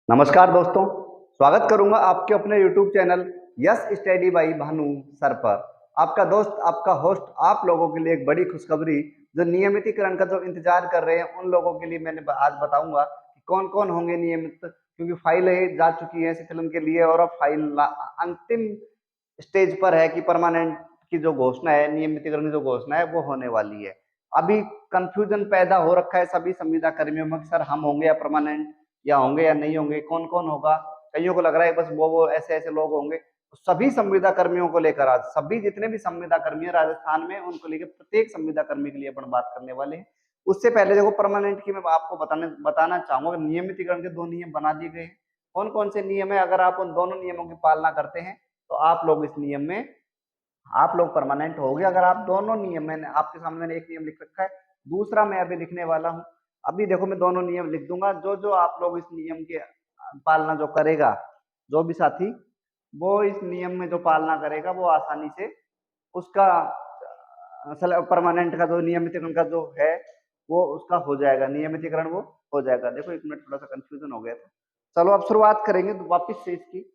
नमस्कार दोस्तों, स्वागत करूंगा आपके अपने YouTube channel yes study by Bhanu sir पर। आपका दोस्त, आपका होस्ट आप लोगों के लिए एक बड़ी खुशखबरी जो नियमितीकरण का जो इंतजार कर रहे हैं उन लोगों के लिए मैंने आज बताऊंगा कि कौन कौन होंगे नियमित, क्योंकि फाइलें जा चुकी हैं शिक्षण के लिए और अब अंतिम स्टेज पर है कि परमानेंट की जो घोषणा है, नियमितीकरण की जो घोषणा है वो होने वाली है। अभी कंफ्यूजन पैदा हो रखा है सभी संविदा कर्मियों में, सर हम होंगे या परमानेंट, या होंगे या नहीं होंगे, कौन कौन होगा। कईयों को लग रहा है बस वो ऐसे ऐसे लोग होंगे। तो सभी संविदा कर्मियों को लेकर आज सभी जितने भी संविदा कर्मी है राजस्थान में उनको लेकर प्रत्येक संविदा कर्मी के लिए अपन बात करने वाले हैं। उससे पहले देखो, परमानेंट की मैं आपको बताना चाहूंगा। नियमितीकरण के दो नियम बना दिए गए हैं। कौन कौन से नियम है, अगर आप उन दोनों नियमों की पालना करते हैं तो आप लोग इस नियम में आप लोग परमानेंट हो गए। अगर आप दोनों नियम, मैंने आपके सामने मैंने एक नियम लिख रखा है, दूसरा मैं अभी लिखने वाला हूं। अभी देखो मैं दोनों नियम लिख दूंगा। जो जो आप लोग इस नियम की पालना जो करेगा, जो भी साथी वो इस नियम में जो पालना करेगा वो आसानी से उसका परमानेंट का जो नियमितीकरण का जो है वो उसका हो जाएगा, नियमितीकरण वो हो जाएगा। देखो एक मिनट, थोड़ा सा कंफ्यूजन हो गया था। चलो अब शुरुआत करेंगे वापिस से इसकी।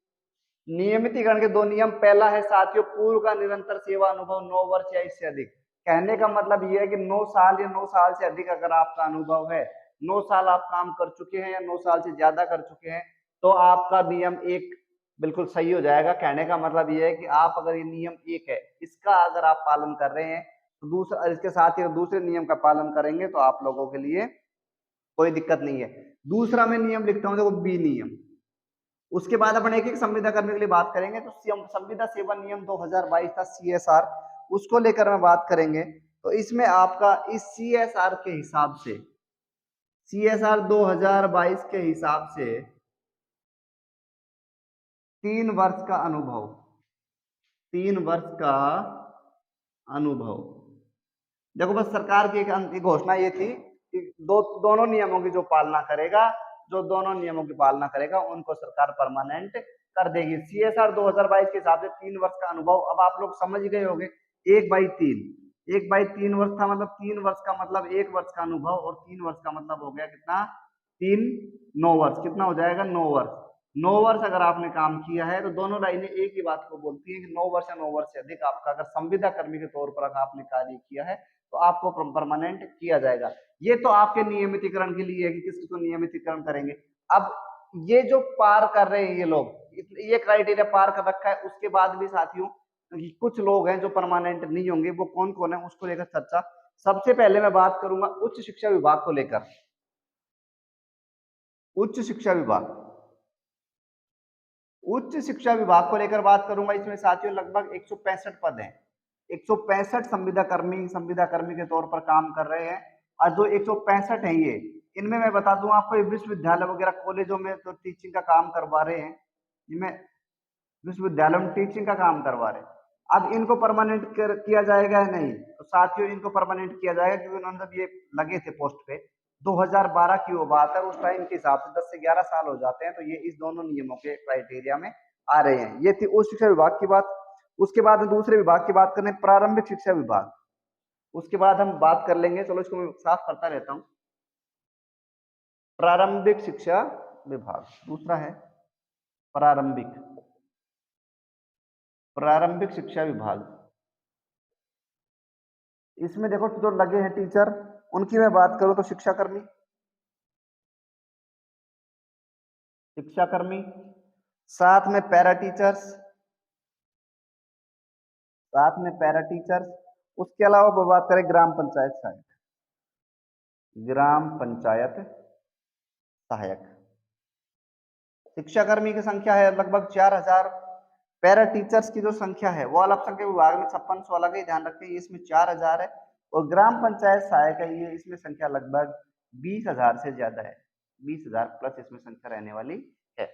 नियमितीकरण के दो नियम। पहला है साथियों, पूर्व का निरंतर सेवा अनुभव 9 वर्ष या इससे अधिक। कहने का मतलब यह है कि 9 साल या 9 साल से अधिक अगर आपका अनुभव है, 9 साल आप काम कर चुके हैं या 9 साल से ज्यादा कर चुके हैं, तो आपका नियम एक बिल्कुल सही हो जाएगा। कहने का मतलब यह है कि आप अगर ये नियम एक है इसका अगर आप पालन कर रहे हैं तो दूसरा, इसके साथ ही दूसरे नियम का पालन करेंगे तो आप लोगों के लिए कोई दिक्कत नहीं है। दूसरा मैं नियम लिखता हूं, देखो बी नियम। उसके बाद अपन एक एक संविदा करने के लिए बात करेंगे। तो संविदा सेवा नियम 2022 था, सीएसआर, उसको लेकर मैं बात करेंगे। तो इसमें आपका इस सीएसआर के हिसाब से, सीएसआर 2022 के हिसाब से 3 वर्ष का अनुभव, 3 वर्ष का अनुभव। देखो बस सरकार की एक घोषणा ये थी कि दोनों नियमों की जो पालना करेगा, जो दोनों नियमों की पालना करेगा उनको सरकार परमानेंट कर देगी। सीएसआर 2022 के हिसाब से 3 वर्ष का अनुभव। अब आप लोग समझ गए होंगे, 1/3, 1/3 वर्ष था, मतलब 3 वर्ष का मतलब 1 वर्ष का अनुभव, और 3 वर्ष का मतलब हो गया कितना, 3 9 वर्ष, कितना हो जाएगा 9 वर्ष। 9 वर्ष अगर आपने काम किया है तो दोनों लाइनें एक ही बात को बोलती है कि 9 वर्ष या 9 वर्ष से अधिक आपका अगर संविदा कर्मी के तौर पर अगर आपने कार्य किया है तो आपको परमानेंट किया जाएगा। ये तो आपके नियमितीकरण के लिए है कि किस किसको नियमितीकरण करेंगे। अब ये जो पार कर रहे हैं ये लोग, ये क्राइटेरिया पार कर रखा है, उसके बाद भी साथियों कुछ लोग हैं जो परमानेंट नहीं होंगे। वो कौन कौन है उसको लेकर चर्चा। सबसे पहले मैं बात करूंगा उच्च शिक्षा विभाग को लेकर। उच्च शिक्षा विभाग, उच्च शिक्षा विभाग को लेकर बात करूंगा। इसमें साथियों लगभग 165 पद हैं। 165 संविदा कर्मी के तौर पर काम कर रहे हैं। और जो 165 है ये, इनमें मैं बता दूं आपको, विश्वविद्यालय वगैरह कॉलेजों में तो टीचिंग का काम करवा रहे हैं। इनमें विश्वविद्यालय में टीचिंग का काम करवा रहे हैं। अब इनको परमानेंट किया जाएगा या नहीं, तो साथियों इनको परमानेंट किया जाएगा, क्योंकि उन्होंने जब ये लगे थे पोस्ट पे 2012 की वो बात है, उस टाइम के हिसाब से 10 से 11 साल हो जाते हैं। तो ये इस दोनों नियमों के क्राइटेरिया में आ रहे हैं। ये थी उच्च शिक्षा विभाग की बात। उसके बाद दूसरे विभाग की बात करें, प्रारंभिक शिक्षा विभाग। उसके बाद हम बात कर लेंगे, चलो इसको मैं साफ करता रहता हूं। प्रारंभिक शिक्षा विभाग दूसरा है, प्रारंभिक प्रारंभिक शिक्षा विभाग। इसमें देखो जो लगे हैं टीचर, उनकी मैं बात करूं तो शिक्षाकर्मी, साथ में पैरा टीचर्स, साथ में पैरा टीचर्स। उसके अलावा बात करें ग्राम पंचायत सहायक, ग्राम पंचायत सहायक। शिक्षाकर्मी की संख्या है लगभग 4000। पैरा टीचर्स की जो संख्या है वो अल्पसंख्यक विभाग में 5600 अलग ही ध्यान रखते हैं, इसमें 4000 है। और ग्राम पंचायत सहायक है ये, इसमें संख्या लगभग 20,000 से ज्यादा है, 20,000 प्लस इसमें संख्या रहने वाली है।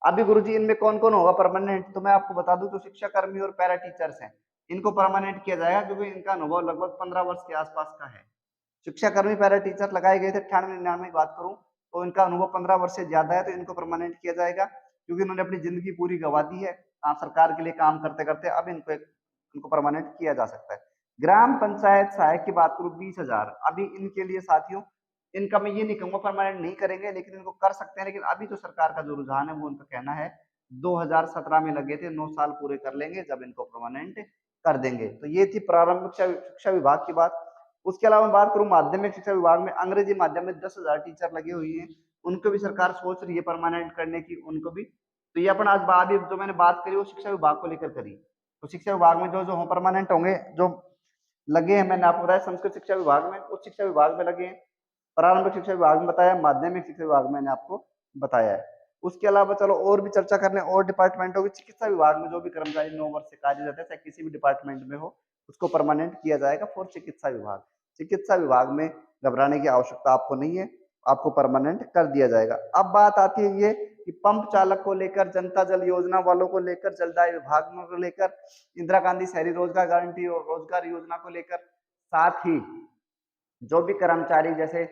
अभी गुरुजी इनमें कौन कौन होगा परमानेंट, तो मैं आपको बता दूं, जो शिक्षाकर्मी और पैरा टीचर्स हैं इनको परमानेंट किया जाएगा, क्योंकि इनका अनुभव लगभग 15 वर्ष के आसपास का है। शिक्षाकर्मी पैरा टीचर लगाए गए थे 98-99 की बात करूं तो इनका अनुभव 15 वर्ष से ज्यादा है, तो इनको परमानेंट किया जाएगा, क्योंकि इन्होंने अपनी जिंदगी पूरी गवा दी है सरकार के लिए काम करते करते। अब इनको परमानेंट किया जा सकता है। ग्राम पंचायत सहायक की बात करूं 20,000। अभी इनके लिए साथियों इनका मैं ये नहीं कहूँगा परमानेंट नहीं करेंगे, लेकिन इनको कर सकते हैं। लेकिन अभी तो सरकार का जो रुझान है वो उनका कहना है 2017 में लगे थे, 9 साल पूरे कर लेंगे जब इनको परमानेंट कर देंगे। तो ये थी प्रारंभिक शिक्षा विभाग की बात। उसके अलावा मैं बात करूँ माध्यमिक शिक्षा विभाग में, अंग्रेजी माध्यम में 10,000 टीचर लगी हुई हैं, उनको भी सरकार सोच रही है परमानेंट करने की, उनको भी। तो ये अपन आज अभी जो मैंने बात करी वो शिक्षा विभाग को लेकर करी। तो शिक्षा विभाग में जो जो परमानेंट होंगे, जो लगे हैं, मैंने आपको बताया संस्कृत शिक्षा विभाग में, उच्च शिक्षा विभाग में लगे हैं, प्रारंभिक शिक्षा विभाग में बताया, माध्यमिक शिक्षा विभाग में मैंने आपको बताया है। उसके अलावा चलो और भी चर्चा कर लें और डिपार्टमेंटों की। चिकित्सा विभाग में जो भी कर्मचारी 9 वर्ष से कार्यरत है, चाहे किसी भी डिपार्टमेंट में हो, उसको परमानेंट किया जाएगा फॉर चिकित्सा विभाग। चिकित्सा विभाग में घबराने की आवश्यकता आपको नहीं है, आपको परमानेंट कर दिया जाएगा। अब बात आती है ये कि पंप चालक को लेकर, जनता जल योजना वालों को लेकर, जलदाय विभाग को लेकर, इंदिरा गांधी शहरी रोजगार गारंटी और रोजगार योजना को लेकर, साथ ही जो भी कर्मचारी जैसे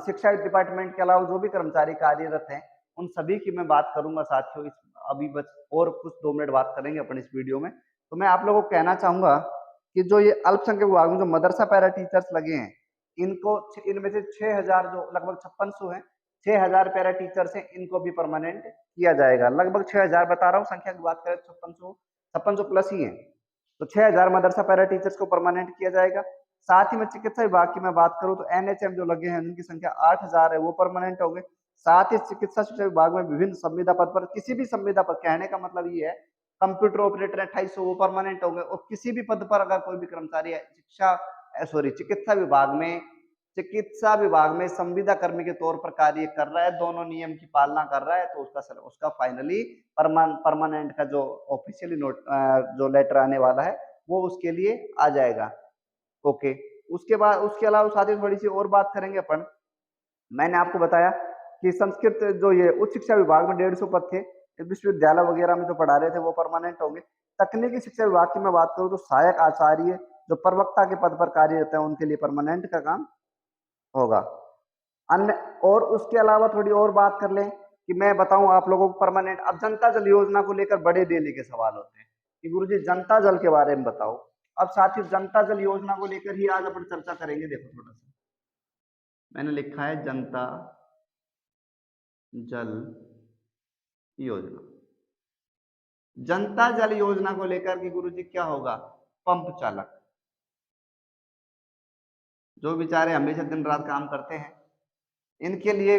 शिक्षा डिपार्टमेंट के अलावा जो भी कर्मचारी कार्यरत हैं, उन सभी की मैं बात करूंगा साथियों। इस अभी बस और कुछ 2 मिनट बात करेंगे अपन इस वीडियो में। तो मैं आप लोगों को कहना चाहूंगा कि जो ये अल्पसंख्यक विभाग में जो मदरसा पैरा टीचर्स लगे हैं, इनको इनमें से 6,000 जो लगभग 5600 हैं, 6,000 पैरा टीचर्स हैं, इनको भी परमानेंट किया जाएगा। लगभग 6,000 बता रहा हूँ, संख्या की बात करें 5600 प्लस ही है। तो 6,000 मदरसा पैरा टीचर्स को परमानेंट किया जाएगा। साथ ही में चिकित्सा विभाग की मैं बात करूं तो एनएचएम जो लगे हैं उनकी संख्या 8,000 है, वो परमानेंट हो गए। साथ ही चिकित्सा शिक्षा विभाग में विभिन्न संविदा पद पर, किसी भी संविदा पद, कहने का मतलब ये है कंप्यूटर ऑपरेटर 2800 वो परमानेंट हो गए। और किसी भी पद पर अगर कोई भी कर्मचारी है चिकित्सा विभाग में संविदा कर्मी के तौर पर कार्य कर रहा है, दोनों नियम की पालना कर रहा है, तो उसका फाइनली परमानेंट का जो ऑफिशियली नोट जो लेटर आने वाला है वो उसके लिए आ जाएगा। ओके, उसके बाद उसके अलावा साथ ही थोड़ी सी और बात करेंगे अपन। मैंने आपको बताया कि संस्कृत जो ये उच्च शिक्षा विभाग में 150 पद थे, विश्वविद्यालय वगैरह में जो पढ़ा रहे थे वो परमानेंट होंगे। तकनीकी शिक्षा विभाग की मैं बात करूं तो सहायक आचार्य जो प्रवक्ता के पद पर कार्यरत हैं उनके लिए परमानेंट का काम होगा। अन्य और उसके अलावा थोड़ी और बात कर लें कि मैं बताऊं आप लोगों को परमानेंट। अब जनता जल योजना को लेकर बड़े डेली के सवाल होते हैं कि गुरुजी जनता जल के बारे में बताओ। अब साथ ही जनता जल योजना को लेकर ही आज अपन चर्चा करेंगे। देखो थोड़ा सा मैंने लिखा है जनता जल योजना। जनता जल योजना को लेकर कि गुरुजी क्या होगा, पंप चालक जो बेचारे हमेशा दिन रात काम करते हैं, इनके लिए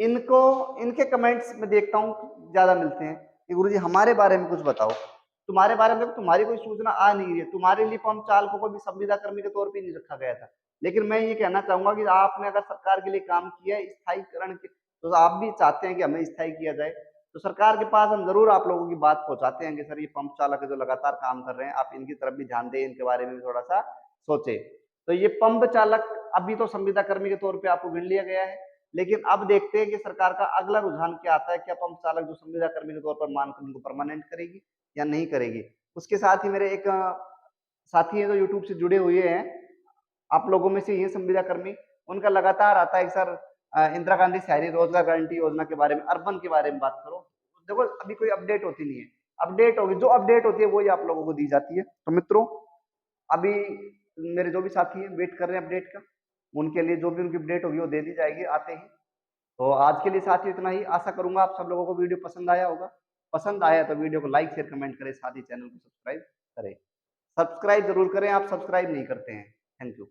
इनके कमेंट्स में देखता हूँ ज्यादा मिलते हैं कि गुरुजी हमारे बारे में कुछ बताओ। तुम्हारे बारे में तुम्हारी कोई सूचना आ नहीं रही है, तुम्हारे लिए पंप चालकों को भी संविदा कर्मी के तौर पे नहीं रखा गया था। लेकिन मैं ये कहना चाहूंगा कि आपने अगर सरकार के लिए काम किया है स्थायीकरण के, तो आप भी चाहते हैं कि हमें स्थायी किया जाए, तो सरकार के पास हम जरूर आप लोगों की बात पहुंचाते हैं कि सर ये पंप चालक जो लगातार काम कर रहे हैं, आप इनकी तरफ भी ध्यान दें, इनके बारे में भी थोड़ा सा सोचे। तो ये पंप चालक अभी तो संविदा कर्मी के तौर पर आपको गिन लिया गया है, लेकिन अब देखते हैं कि सरकार का अगला रुझान क्या आता है। क्या पंप चालक जो संविदा कर्मी के तौर पर मानकर उनको परमानेंट करेगी या नहीं करेगी। उसके साथ ही मेरे एक साथी हैं जो यूट्यूब से जुड़े हुए हैं, आप लोगों में से ये संविदा कर्मी, उनका लगातार आता है कि सर इंदिरा गांधी शहरी रोजगार गारंटी योजना के बारे में, अर्बन के बारे में बात करो। देखो अभी कोई अपडेट होती नहीं है, अपडेट होगी, जो अपडेट होती है वही आप लोगों को दी जाती है। तो मित्रों अभी मेरे जो भी साथी हैं वेट कर रहे हैं अपडेट का, उनके लिए जो भी उनकी अपडेट होगी वो दे दी जाएगी आते ही। तो आज के लिए साथियों इतना ही। आशा करूंगा आप सब लोगों को वीडियो पसंद आया होगा। पसंद आया तो वीडियो को लाइक शेयर कमेंट करें, साथ ही चैनल को सब्सक्राइब करें। सब्सक्राइब जरूर करें, आप सब्सक्राइब नहीं करते हैं। Thank you.